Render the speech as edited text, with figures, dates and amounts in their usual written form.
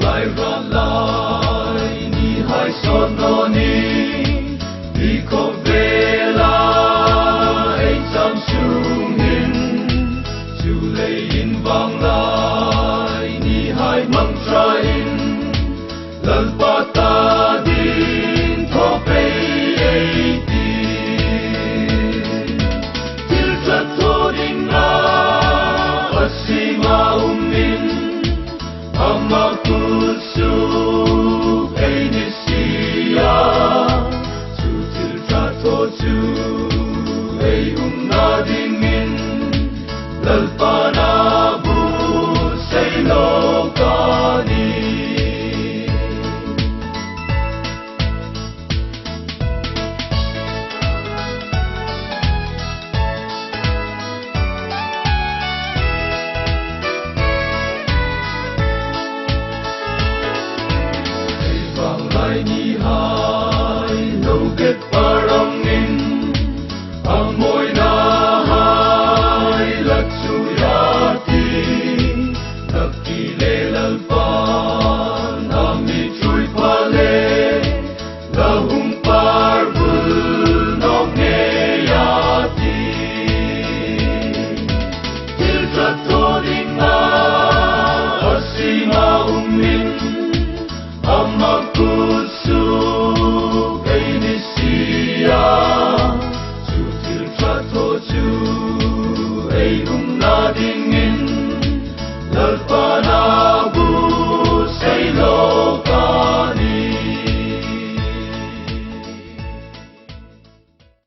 lai ra lai ni hai son no ni ni ko vela ai sam sung hin chu lei in vang lai ni hai mang tra in lal pa ta din tho pe ai ti til tra tho ding na asima min ama kusu ai ni sia chu til tra tho chu ai na ding min lal pa na bu say lo ka ni lai ni hai no get parang in amoy na hai la chu ya ti nakile lal pa nami chui pa le la hum par bul no ne ya ti til tra to ding na asima min ama kusu ai ni sia chu til tra tho chu ai na ding